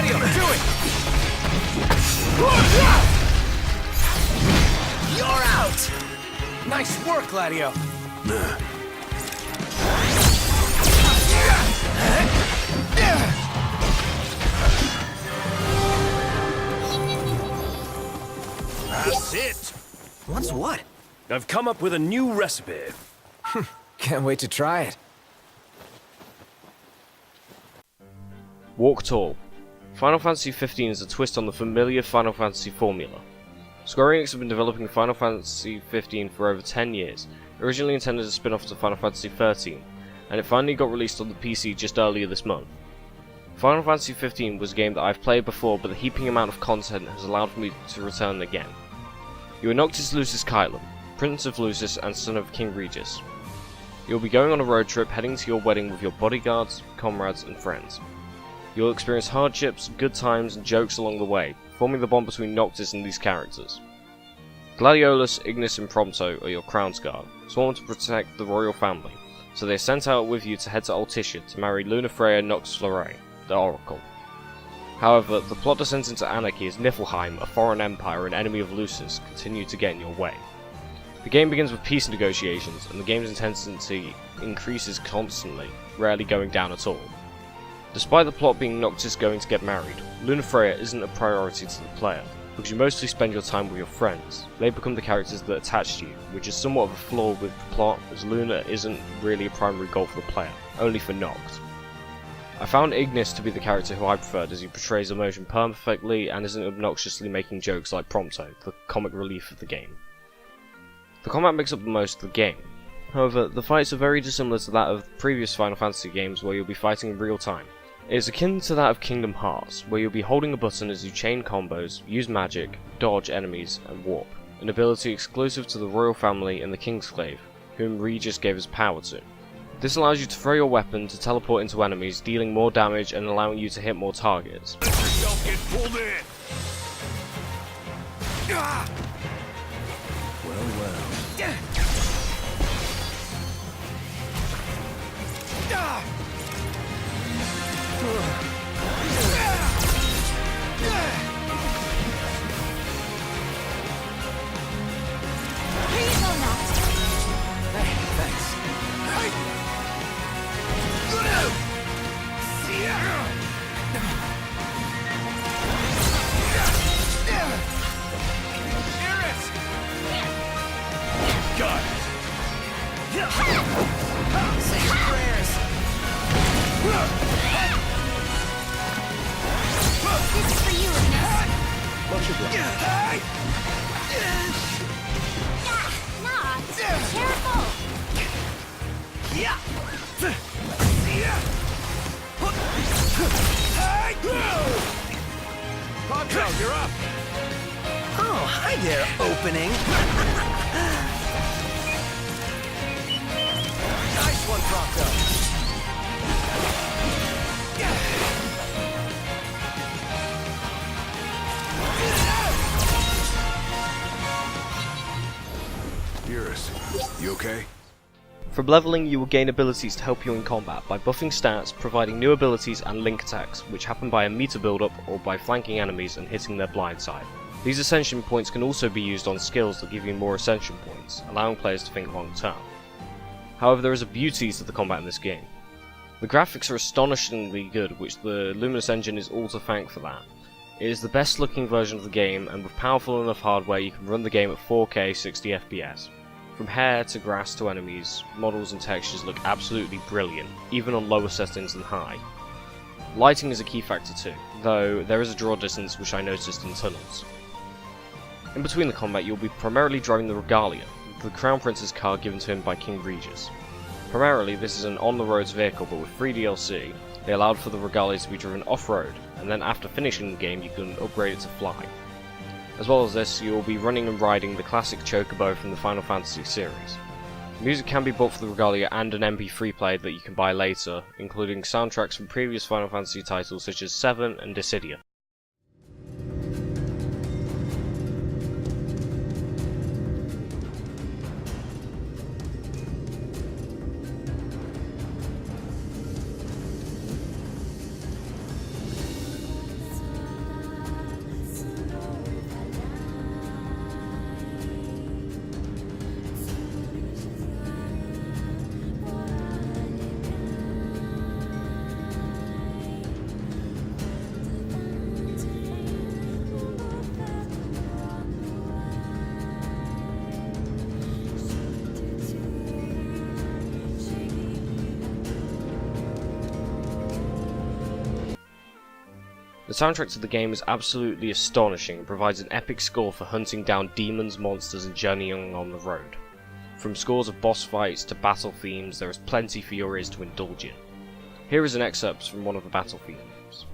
Gladio, do it! You're out! Nice work, Gladio. That's it! What's what? I've come up with a new recipe. Can't wait to try it. Walk Tall. Final Fantasy XV is a twist on the familiar Final Fantasy formula. Square Enix have been developing Final Fantasy XV for over 10 years, originally intended as a spin-off to Final Fantasy XIII, and it finally got released on the PC just earlier this month. Final Fantasy XV was a game that I've played before, but the heaping amount of content has allowed me to return again. You are Noctis Lucis Kylan, Prince of Lucis and son of King Regis. You'll be going on a road trip heading to your wedding with your bodyguards, comrades and friends. You'll experience hardships, good times and jokes along the way, forming the bond between Noctis and these characters. Gladiolus, Ignis and Prompto are your Crown's Guard, sworn to protect the royal family, so they are sent out with you to head to Altissia to marry Lunafreya Nox Fleuret, the Oracle. However, the plot descends into anarchy as Niflheim, a foreign empire and enemy of Lucis, continue to get in your way. The game begins with peace negotiations, and the game's intensity increases constantly, rarely going down at all. Despite the plot being Noctis going to get married, Lunafreya isn't a priority to the player, because you mostly spend your time with your friends. They become the characters that attach to you, which is somewhat of a flaw with the plot, as Luna isn't really a primary goal for the player, only for Noct. I found Ignis to be the character who I preferred, as he portrays emotion perfectly and isn't obnoxiously making jokes like Prompto, the comic relief of the game. The combat makes up most of the game. However, the fights are very dissimilar to that of previous Final Fantasy games where you'll be fighting in real time. It is akin to that of Kingdom Hearts, where you'll be holding a button as you chain combos, use magic, dodge enemies, and warp, an ability exclusive to the royal family and the Kingsclave, whom Regis gave his power to. This allows you to throw your weapon to teleport into enemies, dealing more damage and allowing you to hit more targets. Let yourself get pulled in! Well. Here you go, Noct. Hey, thanks. Got it! Say your prayers. This is for you, Ignis. Watch your blood. Noct, careful. Poncho, you're up! Oh, hi there, opening. Nice one, Prompto. Eurus, you okay? From leveling, you will gain abilities to help you in combat by buffing stats, providing new abilities and link attacks, which happen by a meter build-up or by flanking enemies and hitting their blind side. These ascension points can also be used on skills that give you more ascension points, allowing players to think long term. However, there is a beauty to the combat in this game. The graphics are astonishingly good, which the Luminous engine is all to thank for that. It is the best looking version of the game, and with powerful enough hardware you can run the game at 4K 60 FPS. From hair to grass to enemies, models and textures look absolutely brilliant, even on lower settings than high. Lighting is a key factor too, though there is a draw distance which I noticed in tunnels. In between the combat you'll be primarily driving the Regalia, the Crown Prince's car given to him by King Regis. Primarily this is an on-the-roads vehicle, but with free DLC, they allowed for the Regalia to be driven off-road, and then after finishing the game you can upgrade it to fly. As well as this, you will be running and riding the classic Chocobo from the Final Fantasy series. Music can be bought for the Regalia and an MP3 player that you can buy later, including soundtracks from previous Final Fantasy titles such as 7 and Dissidia. The soundtrack to the game is absolutely astonishing and provides an epic score for hunting down demons, monsters, and journeying on the road. From scores of boss fights to battle themes, there is plenty for your ears to indulge in. Here is an excerpt from one of the battle themes.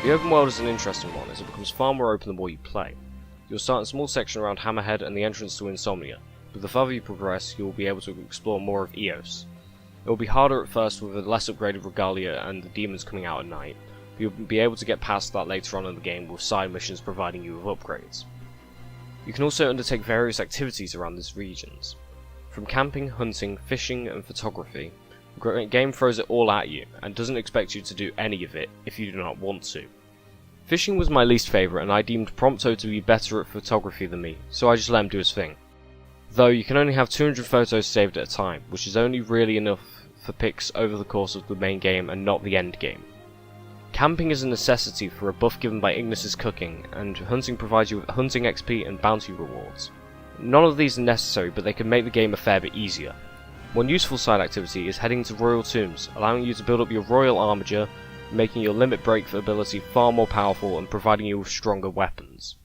The open world is an interesting one as it becomes far more open the more you play. You'll start in a small section around Hammerhead and the entrance to Insomnia, but the further you progress you will be able to explore more of Eos. It will be harder at first with a less upgraded Regalia and the demons coming out at night, but you'll be able to get past that later on in the game with side missions providing you with upgrades. You can also undertake various activities around these regions. From camping, hunting, fishing and photography, the game throws it all at you, and doesn't expect you to do any of it if you do not want to. Fishing was my least favourite, and I deemed Prompto to be better at photography than me, so I just let him do his thing. Though you can only have 200 photos saved at a time, which is only really enough for pics over the course of the main game and not the end game. Camping is a necessity for a buff given by Ignis's cooking, and hunting provides you with hunting XP and bounty rewards. None of these are necessary, but they can make the game a fair bit easier. One useful side activity is heading to Royal Tombs, allowing you to build up your Royal Armature, making your limit break ability far more powerful and providing you with stronger weapons.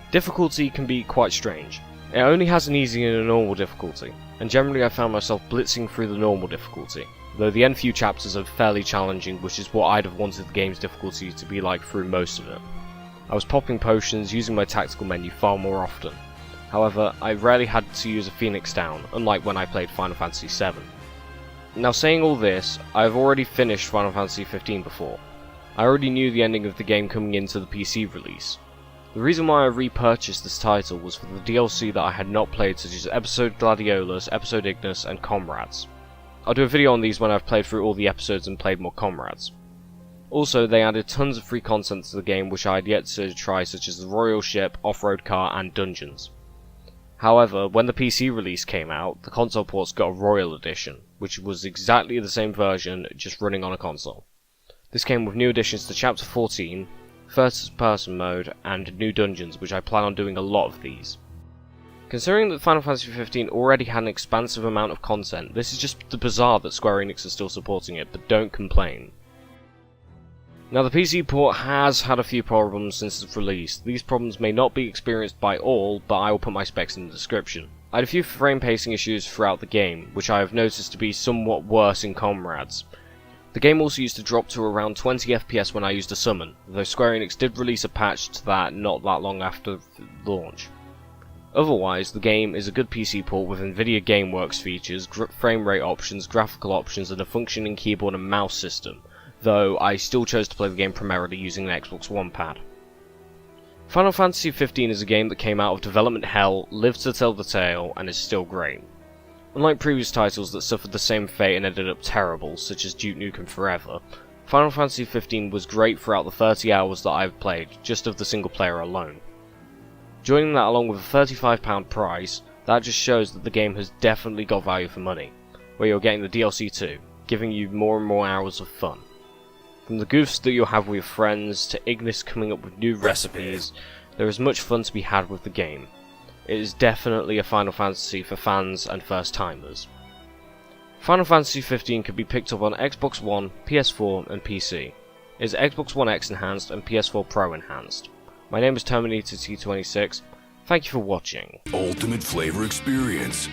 Difficulty can be quite strange. It only has an easy and a normal difficulty, and generally I found myself blitzing through the normal difficulty, though the end few chapters are fairly challenging, which is what I'd have wanted the game's difficulty to be like through most of it. I was popping potions, using my tactical menu far more often. However, I rarely had to use a Phoenix down, unlike when I played Final Fantasy VII. Now saying all this, I have already finished Final Fantasy 15 before. I already knew the ending of the game coming into the PC release. The reason why I repurchased this title was for the DLC that I had not played, such as Episode Gladiolus, Episode Ignis, and Comrades. I'll do a video on these when I've played through all the episodes and played more Comrades. Also, they added tons of free content to the game which I had yet to try, such as the Royal Ship, Off-Road Car, and Dungeons. However, when the PC release came out, the console ports got a Royal Edition, which was exactly the same version, just running on a console. This came with new additions to Chapter 14, first person mode, and new dungeons, which I plan on doing a lot of these. Considering that Final Fantasy 15 already had an expansive amount of content, this is just bizarre that Square Enix is still supporting it, but don't complain. Now the PC port has had a few problems since its release. These problems may not be experienced by all, but I will put my specs in the description. I had a few frame pacing issues throughout the game, which I have noticed to be somewhat worse in Comrades. The game also used to drop to around 20 FPS when I used a summon, though Square Enix did release a patch to that not that long after launch. Otherwise, the game is a good PC port with Nvidia GameWorks features, frame rate options, graphical options, and a functioning keyboard and mouse system, though I still chose to play the game primarily using an Xbox One pad. Final Fantasy 15 is a game that came out of development hell, lived to tell the tale, and is still great. Unlike previous titles that suffered the same fate and ended up terrible, such as Duke Nukem Forever, Final Fantasy 15 was great throughout the 30 hours that I've played, just of the single player alone. Joining that along with a £35 price, that just shows that the game has definitely got value for money, where you're getting the DLC too, giving you more and more hours of fun. From the goofs that you'll have with your friends, to Ignis coming up with new recipes, there is much fun to be had with the game. It is definitely a Final Fantasy for fans and first timers. Final Fantasy 15 can be picked up on Xbox One, PS4 and PC. It is Xbox One X enhanced and PS4 Pro enhanced. My name is Terminator T26, thank you for watching. Ultimate flavor experience.